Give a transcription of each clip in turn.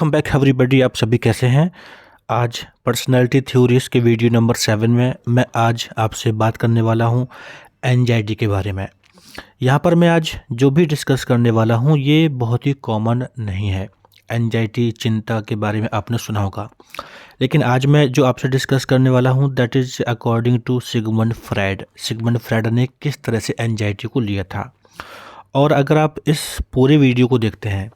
Welcome back everybody. आप सभी कैसे हैं? आज पर्सनैलिटी थ्योरीज के वीडियो नंबर 7 में मैं आज आपसे बात करने वाला हूं एंजाइटी के बारे में। यहां पर मैं आज जो भी डिस्कस करने वाला हूं ये बहुत ही कॉमन नहीं है। एंजाइटी, चिंता के बारे में आपने सुना होगा, लेकिन आज मैं जो आपसे डिस्कस करने वाला हूं that is according to Sigmund Freud. Sigmund Freud ने किस तरह से एंजाइटी को लिया था, और अगर आप इस पूरे वीडियो को देखते हैं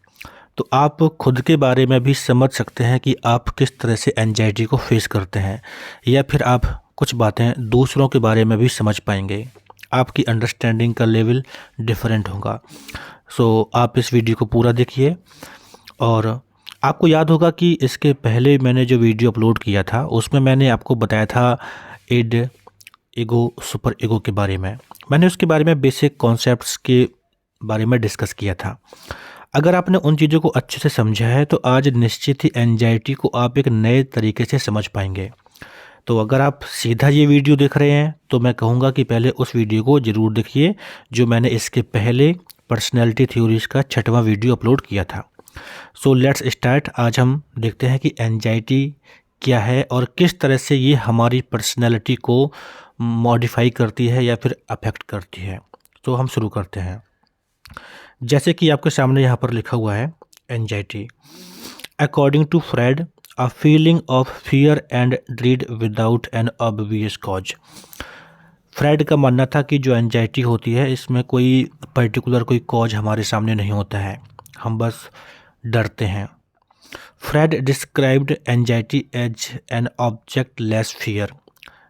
तो आप खुद के बारे में भी समझ सकते हैं कि आप किस तरह से एंजाइटी को फेस करते हैं, या फिर आप कुछ बातें दूसरों के बारे में भी समझ पाएंगे। आपकी अंडरस्टैंडिंग का लेवल डिफरेंट होगा। सो आप इस वीडियो को पूरा देखिए। और आपको याद होगा कि इसके पहले मैंने जो वीडियो अपलोड किया था उसमें मैंने आपको बताया था इड, ईगो, सुपर ईगो के बारे में। मैंने उसके बारे में बेसिक कॉन्सेप्ट्स के बारे में डिस्कस किया था। अगर आपने उन चीज़ों को अच्छे से समझा है तो आज निश्चित ही एंजाइटी को आप एक नए तरीके से समझ पाएंगे। तो अगर आप सीधा ये वीडियो देख रहे हैं तो मैं कहूँगा कि पहले उस वीडियो को ज़रूर देखिए जो मैंने इसके पहले पर्सनैलिटी थ्योरीज का 6वां वीडियो अपलोड किया था। So let's start. आज हम देखते हैं कि एंजाइटी क्या है और किस तरह से ये हमारी पर्सनैलिटी को मॉडिफाई करती है या फिर अफेक्ट करती है। तो हम शुरू करते हैं। जैसे कि आपके सामने यहाँ पर लिखा हुआ है anxiety. According to Freud, a feeling of fear and dread without an obvious cause. Freud का मानना था कि जो एंजाइटी होती है इसमें कोई पर्टिकुलर कोई कॉज हमारे सामने नहीं होता है, हम बस डरते हैं। Freud described anxiety as an objectless fear,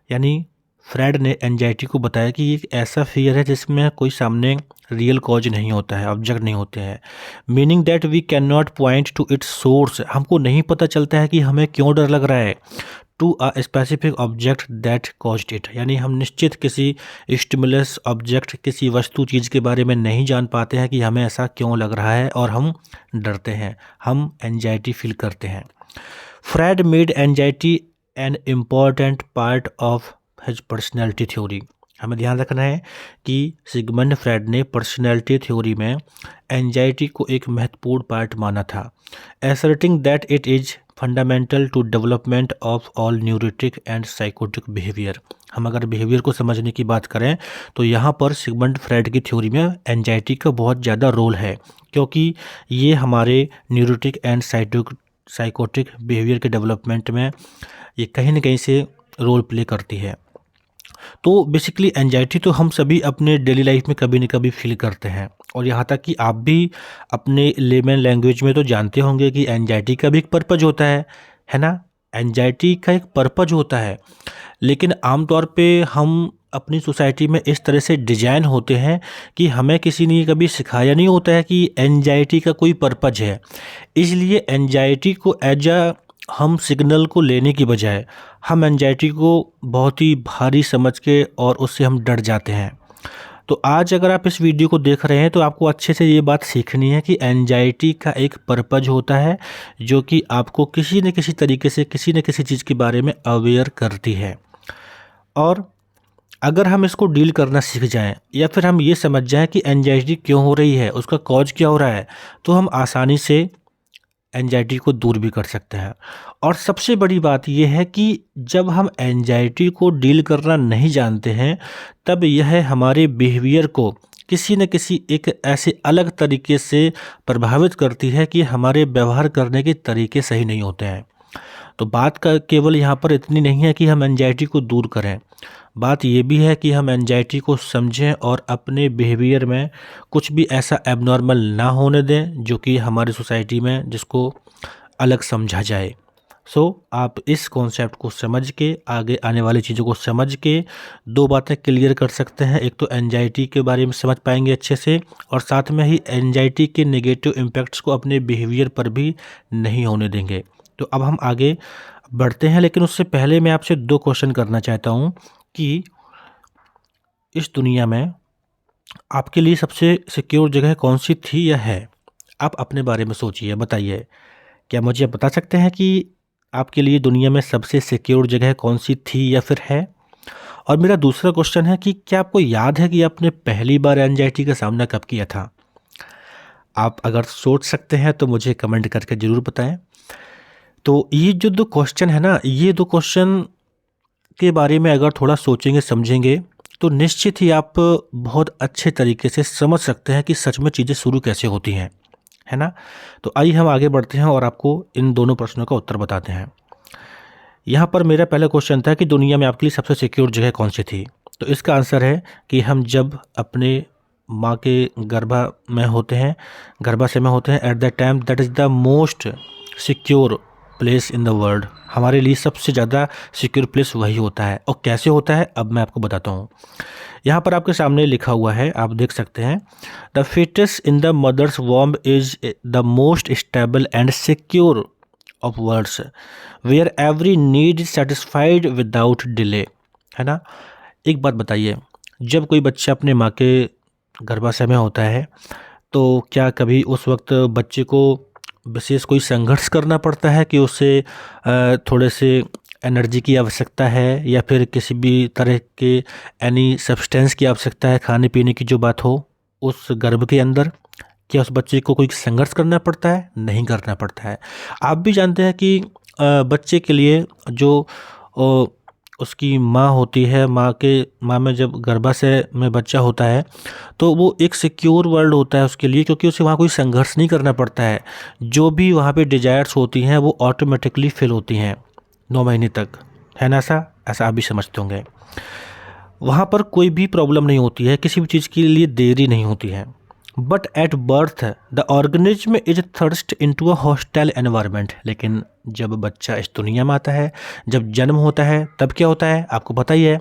यानी फ्रायड ने एंजाइटी को बताया कि ये एक ऐसा फियर है जिसमें कोई सामने रियल कॉज नहीं होता है, ऑब्जेक्ट नहीं होते हैं। Meaning that we cannot point to its source, हमको नहीं पता चलता है कि हमें क्यों डर लग रहा है। To a specific object that caused it, यानी हम निश्चित किसी स्टिमुलस ऑब्जेक्ट, किसी वस्तु चीज़ के बारे में नहीं जान पाते हैं कि हमें ऐसा क्यों लग रहा है और हम डरते हैं, हम एंजाइटी फील करते हैं। Freud made anxiety an important part of his personality theory. हमें ध्यान रखना है कि सिगमंड फ्रायड ने पर्सनैलिटी थ्योरी में एंजाइटी को एक महत्वपूर्ण पार्ट माना था, asserting that it is fundamental to development of all neurotic and psychotic behaviour. हम अगर बिहेवियर को समझने की बात करें तो यहाँ पर सिगमंड फ्रायड की थ्योरी में एंजाइटी का बहुत ज़्यादा रोल है, क्योंकि ये हमारे न्यूरोटिक एंड साइकोटिक बिहेवियर के डेवलपमेंट में ये कहीं ना कहीं से रोल प्ले करती है। तो बेसिकली एंजाइटी तो हम सभी अपने डेली लाइफ में कभी न कभी फील करते हैं, और यहाँ तक कि आप भी अपने लेमन लैंग्वेज में तो जानते होंगे कि एंजाइटी का भी एक पर्पज होता है ना। एंजाइटी का एक पर्पज होता है, लेकिन आमतौर पे हम अपनी सोसाइटी में इस तरह से डिजाइन होते हैं कि हमें किसी ने कभी सिखाया नहीं होता है कि एंजाइटी का कोई पर्पज है। इसलिए एंजाइटी को एज अ हम सिग्नल को लेने की बजाय हम एंजाइटी को बहुत ही भारी समझ के और उससे हम डर जाते हैं। तो आज अगर आप इस वीडियो को देख रहे हैं तो आपको अच्छे से ये बात सीखनी है कि एंजाइटी का एक पर्पज होता है जो कि आपको किसी न किसी तरीके से किसी न किसी चीज़ के बारे में अवेयर करती है। और अगर हम इसको डील करना सीख जाएं या फिर हम ये समझ जाएं कि एंजाइटी क्यों हो रही है, उसका कॉज क्या हो रहा है, तो हम आसानी से एंजाइटी को दूर भी कर सकते हैं। और सबसे बड़ी बात यह है कि जब हम एंजाइटी को डील करना नहीं जानते हैं तब यह हमारे बिहेवियर को किसी न किसी एक ऐसे अलग तरीके से प्रभावित करती है कि हमारे व्यवहार करने के तरीके सही नहीं होते हैं। तो बात का केवल यहाँ पर इतनी नहीं है कि हम एंजाइटी को दूर करें, बात ये भी है कि हम एंजाइटी को समझें और अपने बिहेवियर में कुछ भी ऐसा एबनॉर्मल ना होने दें जो कि हमारी सोसाइटी में जिसको अलग समझा जाए। सो आप इस कॉन्सेप्ट को समझ के, आगे आने वाली चीज़ों को समझ के दो बातें क्लियर कर सकते हैं। एक तो एंजाइटी के बारे में समझ पाएंगे अच्छे से, और साथ में ही एंजाइटी के नेगेटिव इम्पैक्ट्स को अपने बिहेवियर पर भी नहीं होने देंगे। तो अब हम आगे बढ़ते हैं, लेकिन उससे पहले मैं आपसे 2 क्वेश्चन करना चाहता हूँ कि इस दुनिया में आपके लिए सबसे सिक्योर जगह कौन सी थी या है? आप अपने बारे में सोचिए, बताइए। क्या मुझे बता सकते हैं कि आपके लिए दुनिया में सबसे सिक्योर जगह कौन सी थी या फिर है? और मेरा दूसरा क्वेश्चन है कि क्या आपको याद है कि आपने पहली बार एंजाइटी का सामना कब किया था? आप अगर सोच सकते हैं तो मुझे कमेंट करके ज़रूर बताएं। तो ये जो 2 क्वेश्चन है ना, ये 2 क्वेश्चन के बारे में अगर थोड़ा सोचेंगे समझेंगे तो निश्चित ही आप बहुत अच्छे तरीके से समझ सकते हैं कि सच में चीज़ें शुरू कैसे होती हैं, है ना? तो आइए हम आगे बढ़ते हैं और आपको इन दोनों प्रश्नों का उत्तर बताते हैं। यहाँ पर मेरा पहला क्वेश्चन था कि दुनिया में आपके लिए सबसे सिक्योर जगह कौन सी थी? तो इसका आंसर है कि हम जब अपने माँ के गर्भाशय में होते हैं at that time that is the most secure place in the world. हमारे लिए सबसे ज़्यादा सिक्योर प्लेस वही होता है। और कैसे होता है अब मैं आपको बताता हूँ। यहाँ पर आपके सामने लिखा हुआ है, आप देख सकते हैं, the foetus in the mother's womb is the most stable and secure of worlds where every need is satisfied without delay, है ना? एक बात बताइए, जब कोई बच्चा अपने माँ के गर्भाशय में होता है तो क्या कभी उस वक्त बच्चे को विशेष कोई संघर्ष करना पड़ता है कि उसे थोड़े से एनर्जी की आवश्यकता है या फिर किसी भी तरह के एनी सब्सटेंस की आवश्यकता है, खाने पीने की जो बात हो उस गर्भ के अंदर? क्या उस बच्चे को कोई संघर्ष करना पड़ता है? नहीं करना पड़ता है। आप भी जानते हैं कि बच्चे के लिए जो उसकी माँ होती है, माँ में जब गर्भाशय में बच्चा होता है तो वो एक सिक्योर वर्ल्ड होता है उसके लिए, क्योंकि उसे वहाँ कोई संघर्ष नहीं करना पड़ता है। जो भी वहाँ पे डिज़ायर्स होती हैं वो ऑटोमेटिकली फिल होती हैं 9 महीने तक, है ना? ऐसा आप भी समझते होंगे। वहाँ पर कोई भी प्रॉब्लम नहीं होती है, किसी भी चीज़ के लिए देरी नहीं होती है। But at birth the organism is thrust into a hostile environment. लेकिन जब बच्चा इस दुनिया में आता है, जब जन्म होता है, तब क्या होता है आपको पता ही है।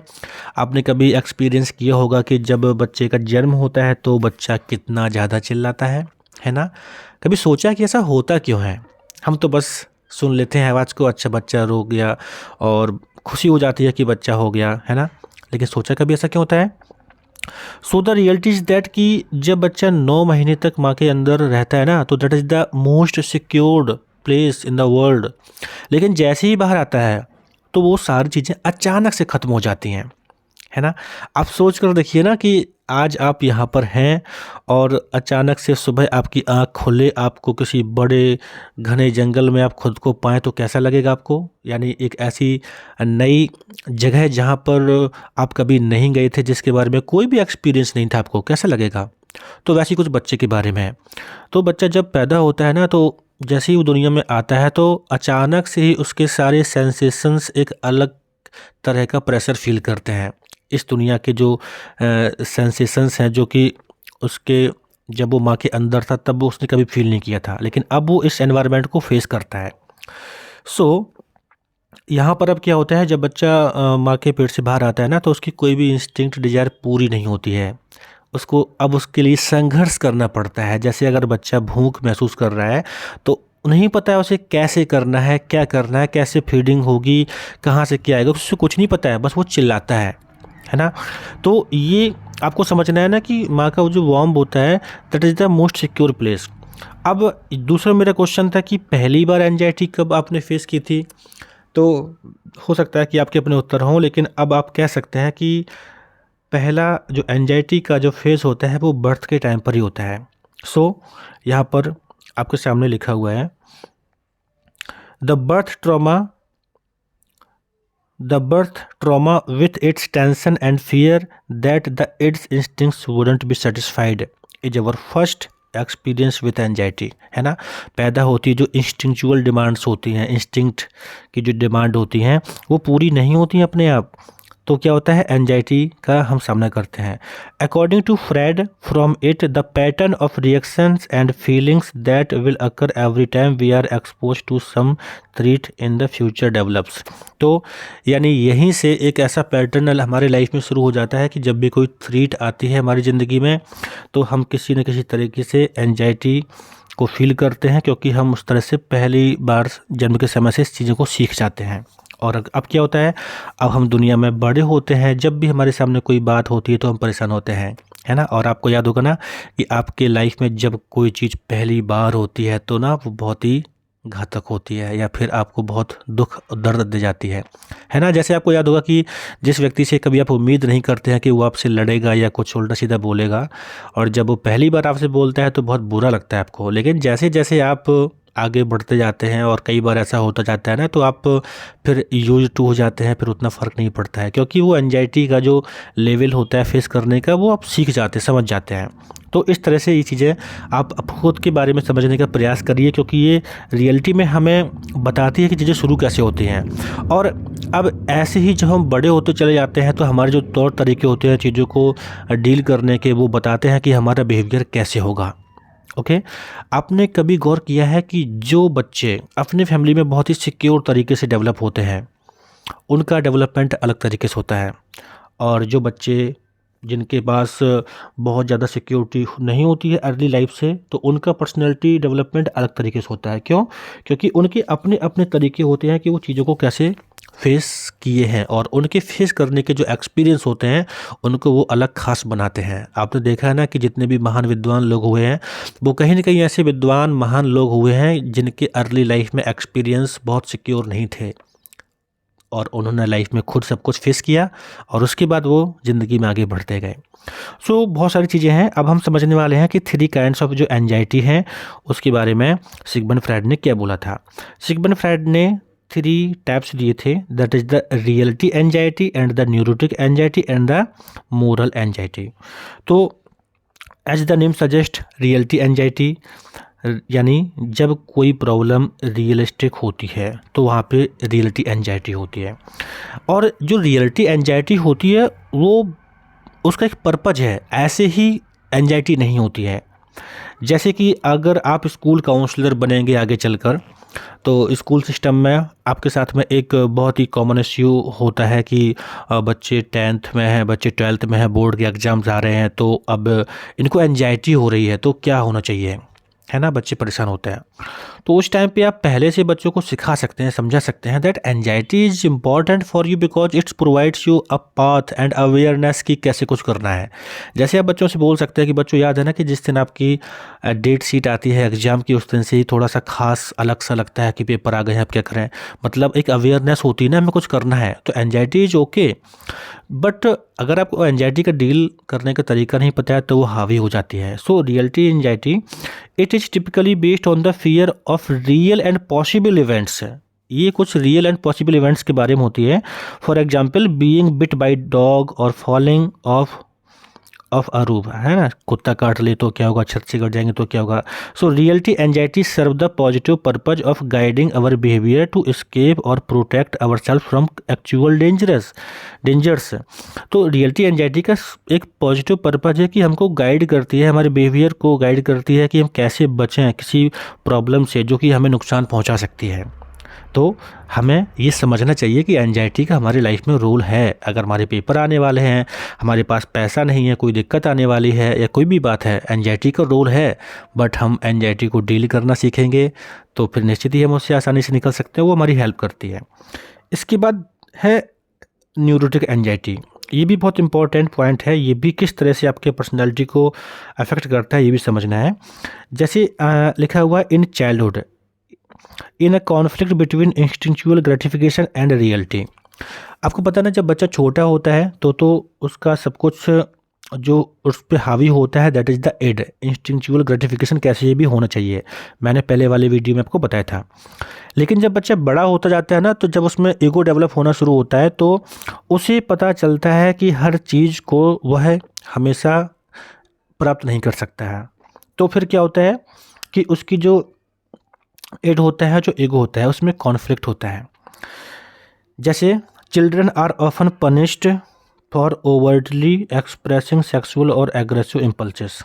आपने कभी एक्सपीरियंस किया होगा कि जब बच्चे का जन्म होता है तो बच्चा कितना ज़्यादा चिल्लाता है ना? कभी सोचा कि ऐसा होता क्यों है? हम तो बस सुन लेते हैं आवाज़ को, अच्छा बच्चा रो गया, और खुशी हो जाती है कि बच्चा हो गया, है ना? लेकिन सोचा कभी ऐसा क्यों होता है? So the reality is that कि जब बच्चा 9 महीने तक माँ के अंदर रहता है ना, तो that is the most secured place in the world. लेकिन जैसे ही बाहर आता है तो वो सारी चीज़ें अचानक से ख़त्म हो जाती हैं, है ना? आप सोच कर देखिए ना कि आज आप यहाँ पर हैं और अचानक से सुबह आपकी आँख खुले, आपको किसी बड़े घने जंगल में आप खुद को पाएँ तो कैसा लगेगा आपको? यानी एक ऐसी नई जगह जहाँ पर आप कभी नहीं गए थे, जिसके बारे में कोई भी एक्सपीरियंस नहीं था आपको, कैसा लगेगा? तो वैसे ही कुछ बच्चे के बारे में है। तो बच्चा जब पैदा होता है ना, तो जैसे ही वो दुनिया में आता है तो अचानक से ही उसके सारे सेंसेशंस एक अलग तरह का प्रेशर फ़ील करते हैं। इस दुनिया के जो सेंसेशंस हैं जो कि उसके जब वो माँ के अंदर था तब वो उसने कभी फ़ील नहीं किया था, लेकिन अब वो इस एनवायरनमेंट को फ़ेस करता है। सो यहाँ पर अब क्या होता है, जब बच्चा माँ के पेट से बाहर आता है ना, तो उसकी कोई भी इंस्टिंक्ट डिज़ायर पूरी नहीं होती है। उसको अब उसके लिए संघर्ष करना पड़ता है। जैसे अगर बच्चा भूख महसूस कर रहा है तो नहीं पता है उसे कैसे करना है, क्या करना है, कैसे फीडिंग होगी, कहाँ से क्या आएगा, उससे कुछ नहीं पता है, बस वो चिल्लाता है ना? तो ये आपको समझना है ना कि माँ का वो जो वॉम्ब होता है that is the most secure place. अब दूसरा मेरा क्वेश्चन था कि पहली बार एंजाइटी कब आपने फेस की थी? तो हो सकता है कि आपके अपने उत्तर हों, लेकिन अब आप कह सकते हैं कि पहला जो एंजाइटी का जो फेज़ होता है वो बर्थ के टाइम पर ही होता है। सो यहाँ पर आपके सामने लिखा हुआ है, the birth trauma with its tension and fear that the it's instincts wouldn't be satisfied is our first experience with anxiety, है ना? पैदा होती जो इंस्टिंक्चुअल डिमांड्स होती हैं, इंस्टिंक्ट की जो डिमांड होती हैं वो पूरी नहीं होती हैं अपने आप, तो क्या होता है, एंजाइटी का हम सामना करते हैं। According to Freud, from it the pattern of reactions and feelings that will occur every time we are expose to some threat in the future develops. तो यानी यहीं से एक ऐसा पैटर्न हमारे लाइफ में शुरू हो जाता है कि जब भी कोई थ्रेट आती है हमारी ज़िंदगी में तो हम किसी न किसी तरीके से एंजाइटी को फील करते हैं, क्योंकि हम उस तरह से पहली बार जन्म के समय से इस चीज़ों को सीख जाते हैं। और अब क्या होता है, अब हम दुनिया में बड़े होते हैं, जब भी हमारे सामने कोई बात होती है तो हम परेशान होते हैं, है ना? और आपको याद होगा ना कि आपके लाइफ में जब कोई चीज़ पहली बार होती है तो ना वो बहुत ही घातक होती है या फिर आपको बहुत दुख और दर्द दे जाती है ना। जैसे आपको याद होगा कि जिस व्यक्ति से कभी आप उम्मीद नहीं करते हैं कि वो आपसे लड़ेगा या कुछ उल्टा सीधा बोलेगा, और जब वो पहली बार आपसे बोलता है तो बहुत बुरा लगता है आपको, लेकिन जैसे जैसे आप आगे बढ़ते जाते हैं और कई बार ऐसा होता जाता है ना, तो आप फिर यूज टू हो जाते हैं, फिर उतना फ़र्क नहीं पड़ता है, क्योंकि वो एंजाइटी का जो लेवल होता है फेस करने का, वो आप सीख जाते हैं, समझ जाते हैं। तो इस तरह से ये चीज़ें आप खुद के बारे में समझने का प्रयास करिए, क्योंकि ये रियलिटी में हमें बताती है कि चीज़ें शुरू कैसे होती हैं। और अब ऐसे ही जब हम बड़े होते चले जाते हैं तो हमारे जो तौर तरीके होते हैं चीज़ों को डील करने के, वो बताते हैं कि हमारा बिहेवियर कैसे होगा। ओके, आपने कभी गौर किया है कि जो बच्चे अपने फैमिली में बहुत ही सिक्योर तरीके से डेवलप होते हैं, उनका डेवलपमेंट अलग तरीके से होता है, और जो बच्चे जिनके पास बहुत ज़्यादा सिक्योरिटी नहीं होती है अर्ली लाइफ से, तो उनका पर्सनैलिटी डेवलपमेंट अलग तरीके से होता है। क्यों? क्योंकि उनके अपने अपने तरीके होते हैं कि वो चीज़ों को कैसे फेस किए हैं, और उनके फेस करने के जो एक्सपीरियंस होते हैं उनको वो अलग ख़ास बनाते हैं। आपने देखा है ना कि जितने भी महान विद्वान लोग हुए हैं, वो कहीं न कहीं ऐसे विद्वान महान लोग हुए हैं जिनके अर्ली लाइफ में एक्सपीरियंस बहुत सिक्योर नहीं थे, और उन्होंने लाइफ में खुद सब कुछ फेस किया और उसके बाद वो ज़िंदगी में आगे बढ़ते गए। सो बहुत सारी चीज़ें हैं। अब हम समझने वाले हैं कि 3 काइंड्स ऑफ जो एंजाइटी हैं उसके बारे में सिगमंड फ्रायड ने क्या बोला था। सिगमंड फ्रायड ने 3 टाइप्स दिए थे, that is the reality anxiety and the neurotic anxiety and the moral anxiety. तो as the name suggest, reality anxiety यानी जब कोई प्रॉब्लम रियलिस्टिक होती है तो वहाँ पे रियलिटी एंजाइटी होती है। और जो रियलिटी एंजाइटी होती है वो उसका एक पर्पज़ है, ऐसे ही एंजाइटी नहीं होती है। जैसे कि अगर आप स्कूल काउंसलर बनेंगे आगे चलकर, तो स्कूल सिस्टम में आपके साथ में एक बहुत ही कॉमन इश्यू होता है कि बच्चे 10th में हैं, बच्चे 12th में हैं, बोर्ड के एग्ज़ाम्स आ रहे हैं, तो अब इनको एंजाइटी हो रही है, तो क्या होना चाहिए, है ना? बच्चे परेशान होते हैं। तो उस टाइम पे आप पहले से बच्चों को सिखा सकते हैं, समझा सकते हैं that anxiety is important for you because it's provides you a path and awareness कि कैसे कुछ करना है। जैसे आप बच्चों से बोल सकते हैं कि बच्चों याद है ना कि जिस दिन आपकी डेट शीट आती है एग्ज़ाम की, उस दिन से ही थोड़ा सा खास अलग सा लगता है कि पेपर आ गए हैं, अब क्या करें। मतलब एक अवेयरनेस होती है ना, हमें कुछ करना है। तो एंजाइटी इज़ ओके, बट अगर आपको एंजाइटी का डील करने का तरीका नहीं पता है तो वो हावी हो जाती है। सो reality anxiety, it is typically based on the fear of real and possible events. ये कुछ रियल एंड पॉसिबल इवेंट्स के बारे में होती है। For example, being bit by dog और फॉलिंग ऑफ अ रूफ, है ना, कुत्ता काट ले तो क्या होगा, छत से गिर जाएंगे तो क्या होगा। So reality anxiety serve the positive purpose of guiding our behaviour to escape और protect our self from actual dangers. तो रियलिटी एंजाइटी का एक पॉजिटिव पर्पज है कि हमको गाइड करती है, हमारे बिहेवियर को गाइड करती है कि हम कैसे बचें किसी प्रॉब्लम से जो कि हमें नुकसान पहुंचा सकती है। तो हमें ये समझना चाहिए कि एंजाइटी का हमारी लाइफ में रोल है। अगर हमारे पेपर आने वाले हैं, हमारे पास पैसा नहीं है, कोई दिक्कत आने वाली है या कोई भी बात है, एंजाइटी का रोल है। बट हम एंजाइटी को डील करना सीखेंगे तो फिर निश्चित ही हम उससे आसानी से निकल सकते हैं, वो हमारी हेल्प करती है। इसके बाद है न्यूरोटिक एंजाइटी। ये भी बहुत इंपॉर्टेंट पॉइंट है, ये भी किस तरह से आपके पर्सनैलिटी को अफेक्ट करता है ये भी समझना है। जैसे लिखा हुआ है, in childhood in a conflict between instinctual gratification and reality. आपको पता ना, जब बच्चा छोटा होता है तो उसका सब कुछ जो उस पर हावी होता है that is the id instinctual gratification, कैसे ये भी होना चाहिए, मैंने पहले वाले वीडियो में आपको बताया था। लेकिन जब बच्चा बड़ा होता जाता है ना, तो जब उसमें ईगो डेवलप होना शुरू होता है तो उसे पता चलता है कि हर चीज़ को वह हमेशा प्राप्त नहीं कर सकता है। तो फिर क्या होता है कि उसकी जो एड होता है, जो ईगो होता है, उसमें कॉन्फ्लिक्ट होता है। जैसे children are often punished for overtly expressing sexual और aggressive impulses,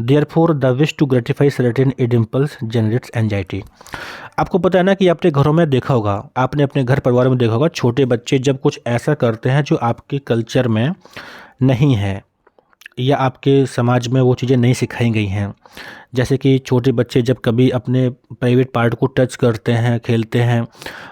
therefore the wish to gratify certain id impulse generates anxiety. आपको पता है ना कि आपने घरों में देखा होगा, आपने अपने घर परिवार में देखा होगा, छोटे बच्चे जब कुछ ऐसा करते हैं जो आपके कल्चर में नहीं है या आपके समाज में वो चीज़ें नहीं सिखाई गई हैं। जैसे कि छोटे बच्चे जब कभी अपने प्राइवेट पार्ट को टच करते हैं, खेलते हैं,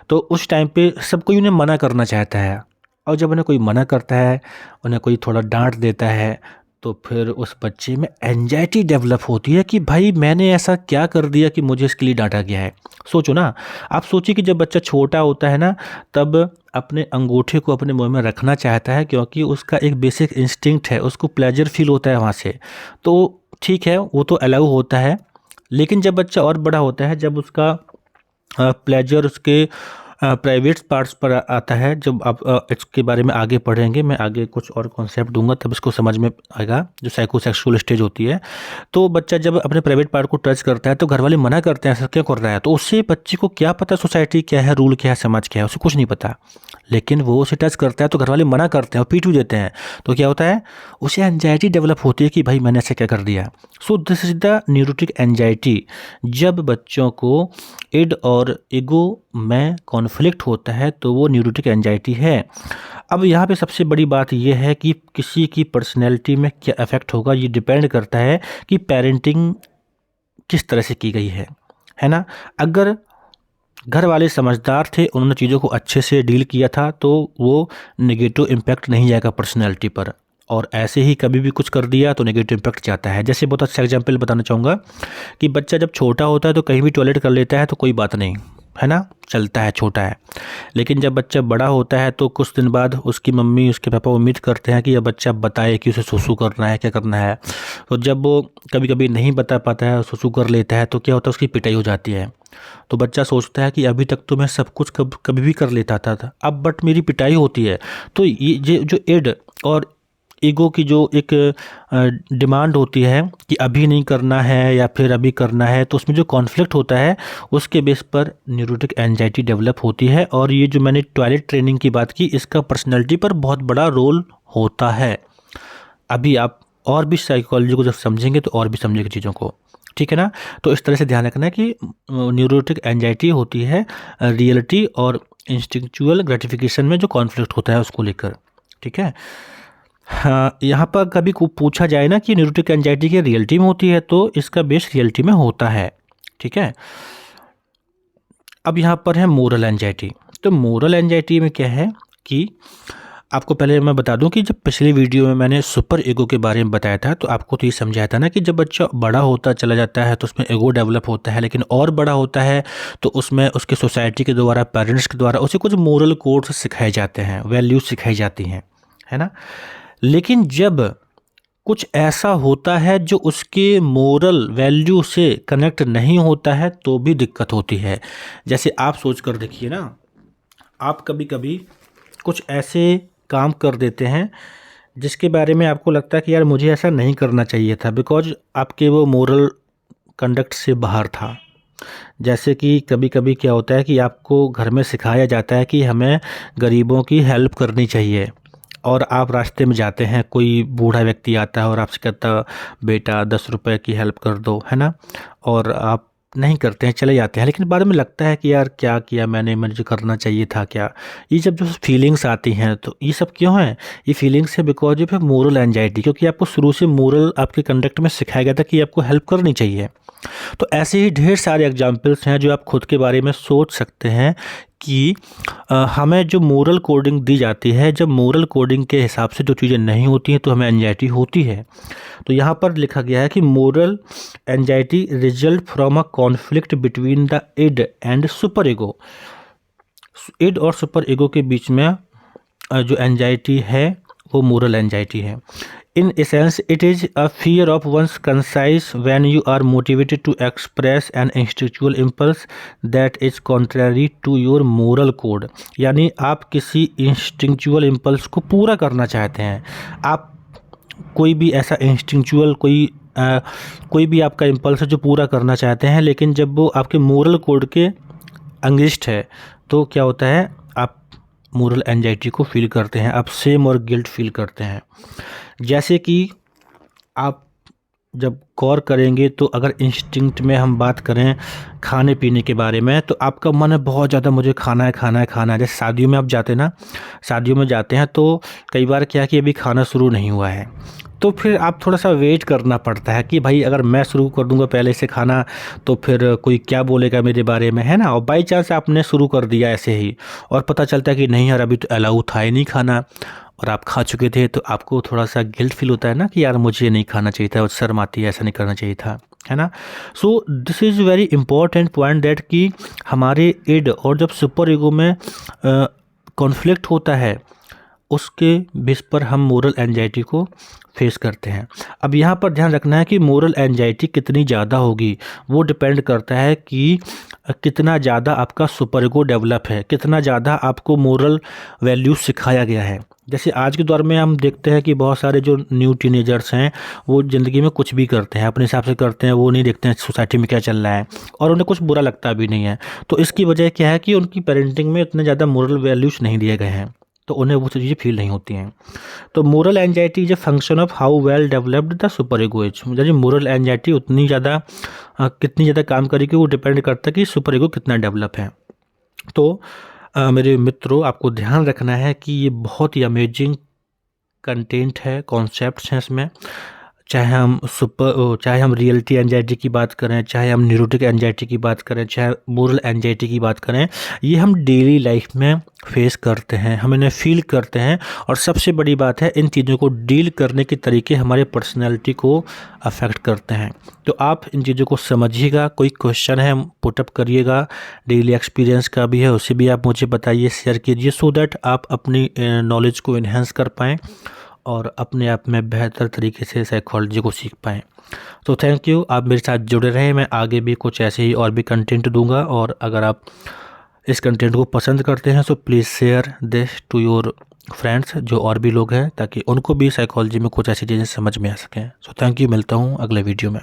तो उस टाइम पे सब कोई उन्हें मना करना चाहता है, और जब उन्हें कोई मना करता है, उन्हें कोई थोड़ा डांट देता है, तो फिर उस बच्चे में एंजाइटी डेवलप होती है कि भाई मैंने ऐसा क्या कर दिया कि मुझे इसके लिए डांटा गया है। सोचो ना, आप सोचिए कि जब बच्चा छोटा होता है ना, तब अपने अंगूठे को अपने मुंह में रखना चाहता है क्योंकि उसका एक बेसिक इंस्टिंक्ट है, उसको प्लेजर फील होता है वहाँ से। तो ठीक है, वो तो अलाउ होता है। लेकिन जब बच्चा और बड़ा होता है, जब उसका प्लेजर उसके प्राइवेट पार्ट्स पर आता है, जब आप इसके बारे में आगे पढ़ेंगे, मैं आगे कुछ और कॉन्सेप्ट दूंगा तब इसको समझ में आएगा, जो साइकोसेक्सुअल स्टेज होती है। तो बच्चा जब अपने प्राइवेट पार्ट को टच करता है तो घर वाले मना करते हैं ऐसा क्यों कर रहा है, तो उससे बच्चे को क्या पता सोसाइटी क्या है, रूल क्या है, समाज क्या है, उसे कुछ नहीं पता। लेकिन वो उसे टच करता है तो घर वाले मना करते हैं और पीट भी देते हैं, तो क्या होता है, उसे एंजाइटी डेवलप होती है कि भाई मैंने ऐसे क्या कर दिया। So this is the neurotic anxiety. जब बच्चों को इड और ईगो में कॉन्फ्लिक्ट होता है तो वो न्यूरोटिक एंजाइटी है। अब यहाँ पे सबसे बड़ी बात यह है कि किसी की पर्सनैलिटी में क्या इफेक्ट होगा, ये डिपेंड करता है कि पेरेंटिंग किस तरह से की गई है ना। अगर घर वाले समझदार थे, उन्होंने चीज़ों को अच्छे से डील किया था, तो वो नेगेटिव इम्पैक्ट नहीं जाएगा पर्सनैलिटी पर। और ऐसे ही कभी भी कुछ कर दिया तो नेगेटिव इम्पैक्ट जाता है। जैसे बहुत अच्छा एग्जाम्पल बताना चाहूँगा कि बच्चा जब छोटा होता है तो कहीं भी टॉयलेट कर लेता है तो कोई बात नहीं, है ना, चलता है, छोटा है। लेकिन जब बच्चा बड़ा होता है तो कुछ दिन बाद उसकी मम्मी, उसके पापा उम्मीद करते हैं कि यह बच्चा बताए कि उसे सुसु करना है, क्या करना है। तो जब वो कभी कभी नहीं बता पाता है, सुसु कर लेता है, तो क्या होता है, उसकी पिटाई हो जाती है। तो बच्चा सोचता है कि अभी तक तो मैं सब कुछ कभी भी कर लेता था, अब बट मेरी पिटाई होती है। तो ये जो इड और ईगो की जो एक डिमांड होती है कि अभी नहीं करना है या फिर अभी करना है, तो उसमें जो कॉन्फ्लिक्ट होता है उसके बेस पर न्यूरोटिक एंजाइटी डेवलप होती है। और ये जो मैंने टॉयलेट ट्रेनिंग की बात की, इसका पर्सनैलिटी पर बहुत बड़ा रोल होता है। अभी आप और भी साइकोलॉजी को जब समझेंगे तो और भी समझेंगे चीज़ों को, ठीक है ना। तो इस तरह से ध्यान रखना है कि न्यूरोटिक एंजाइटी होती है रियलिटी और इंस्टिंक्चुअल ग्रेटिफिकेशन में जो कॉन्फ्लिक्ट होता है उसको लेकर, ठीक है। हाँ, यहाँ पर कभी को पूछा जाए ना कि न्यूरोटिक एंजाइटी की रियलिटी में होती है, तो इसका बेस रियलिटी में होता है, ठीक है। अब यहाँ पर है मोरल एंजाइटी। तो मोरल एंजाइटी में क्या है कि आपको पहले मैं बता दूं कि जब पिछली वीडियो में मैंने सुपर ईगो के बारे में बताया था, तो आपको तो ये समझाया था ना कि जब बच्चा बड़ा होता चला जाता है तो उसमें ईगो डेवलप होता है, लेकिन और बड़ा होता है तो उसमें उसके सोसाइटी के द्वारा, पेरेंट्स के द्वारा उसे कुछ मोरल कोड्स सिखाए जाते हैं, वैल्यूज सिखाई जाती हैं, है ना। लेकिन जब कुछ ऐसा होता है जो उसके मोरल वैल्यू से कनेक्ट नहीं होता है तो भी दिक्कत होती है। जैसे आप सोच कर देखिए ना, आप कभी कभी कुछ ऐसे काम कर देते हैं जिसके बारे में आपको लगता है कि यार मुझे ऐसा नहीं करना चाहिए था, बिकॉज आपके वो मोरल कंडक्ट से बाहर था। जैसे कि कभी कभी क्या होता है कि आपको घर में सिखाया जाता है कि हमें गरीबों की हेल्प करनी चाहिए, और आप रास्ते में जाते हैं, कोई बूढ़ा व्यक्ति आता है और आपसे कहता बेटा 10 रुपए की हेल्प कर दो, है ना, और आप नहीं करते हैं, चले जाते हैं। लेकिन बाद में लगता है कि यार क्या किया मैंने, मुझे करना चाहिए था क्या। ये जब जो फीलिंग्स आती हैं तो ये सब क्यों है, ये फीलिंग्स है बिकॉज ऑफ मोरल एंजाइटी, क्योंकि आपको शुरू से मोरल आपके कंडक्ट में सिखाया गया था कि आपको हेल्प करनी चाहिए। तो ऐसे ही ढेर सारे एग्जाम्पल्स हैं जो आप खुद के बारे में सोच सकते हैं कि हमें जो मोरल कोडिंग दी जाती है, जब मोरल कोडिंग के हिसाब से जो चीज़ें नहीं होती हैं तो हमें एंजाइटी होती है। तो यहाँ पर लिखा गया है कि moral anxiety result from a conflict between the id and super ego. Id और सुपर ईगो के बीच में जो एंजाइटी है वो मोरल एंजाइटी है। In essence, it is a fear of one's conscience when you are motivated to express an instinctual impulse that is contrary to your moral code। यानी आप किसी इंस्टिंक्चुअल इम्पल्स को पूरा करना चाहते हैं। आप कोई भी ऐसा इंस्टिंक्चुअल कोई भी आपका इम्पल्स है जो पूरा करना चाहते हैं, लेकिन जब वो आपके मोरल कोड के अगेंस्ट है तो क्या होता है, आप मोरल एंजाइटी को फील करते हैं, आप शेम और गिल्ट फील करते हैं। जैसे कि आप जब गौर करेंगे तो अगर इंस्टिंक्ट में हम बात करें खाने पीने के बारे में, तो आपका मन है बहुत ज़्यादा मुझे खाना है खाना है खाना है। जैसे शादियों में आप जाते हैं ना, शादियों में जाते हैं तो कई बार क्या कि अभी खाना शुरू नहीं हुआ है, तो फिर आप थोड़ा सा वेट करना पड़ता है कि भाई अगर मैं शुरू कर दूंगा पहले से खाना तो फिर कोई क्या बोलेगा मेरे बारे में, है ना। और बाई चांस आपने शुरू कर दिया ऐसे ही और पता चलता है कि नहीं यार अभी तो अलाउ था ही नहीं खाना, और आप खा चुके थे तो आपको थोड़ा सा गिल्ट फील होता है ना कि यार मुझे ये नहीं खाना चाहिए था और शर्म आती है, ऐसा नहीं करना चाहिए था, है ना। So this is very important point that कि हमारे इड और जब सुपर ईगो में कॉन्फ्लिक्ट होता है उसके बेस पर हम मोरल एंजाइटी को फेस करते हैं। अब यहाँ पर ध्यान रखना है कि मोरल एंजाइटी कितनी ज़्यादा होगी वो डिपेंड करता है कि कितना ज़्यादा आपका सुपर ईगो डेवलप है, कितना ज़्यादा आपको मोरल वैल्यू सिखाया गया है। जैसे आज के दौर में हम देखते हैं कि बहुत सारे जो न्यू टीनेजर्स हैं वो ज़िंदगी में कुछ भी करते हैं, अपने हिसाब से करते हैं, वो नहीं देखते हैं सोसाइटी में क्या चल रहा है और उन्हें कुछ बुरा लगता भी नहीं है। तो इसकी वजह क्या है कि उनकी पेरेंटिंग में इतने ज़्यादा मोरल वैल्यूज़ नहीं दिए गए हैं, तो उन्हें वो चीज़ें फील नहीं होती हैं। तो moral anxiety is a function of how well developed the super ego is. यानी मोरल एंजाइटी उतनी ज़्यादा कितनी ज़्यादा काम करेगी वो डिपेंड करता है कि सुपर ईगो कितना डेवलप है। तो मेरे मित्रों, आपको ध्यान रखना है कि ये बहुत ही अमेजिंग कंटेंट है, कॉन्सेप्ट्स हैं इसमें। चाहे हम रियलिटी एंजाइटी की बात करें, चाहे हम न्यूरोटिक एंजाइटी की बात करें, चाहे मोरल एंजाइटी की बात करें, ये हम डेली लाइफ में फेस करते हैं, हम इन्हें फील करते हैं। और सबसे बड़ी बात है, इन चीज़ों को डील करने के तरीके हमारे पर्सनैलिटी को अफेक्ट करते हैं। तो आप इन चीज़ों को समझिएगा। कोई क्वेश्चन है पुटअप करिएगा, डेली एक्सपीरियंस का भी है उसे भी आप मुझे बताइए, शेयर कीजिए, सो दैट आप अपनी नॉलेज को इन्हेंस कर पाएँ और अपने आप में बेहतर तरीके से साइकोलॉजी को सीख पाएँ। तो थैंक यू, आप मेरे साथ जुड़े रहें। मैं आगे भी कुछ ऐसे ही और भी कंटेंट दूंगा, और अगर आप इस कंटेंट को पसंद करते हैं तो please share this to your friends, जो और भी लोग हैं, ताकि उनको भी साइकोलॉजी में कुछ ऐसी चीज़ें समझ में आ सकें। सो थैंक यू, मिलता हूँ अगले वीडियो में।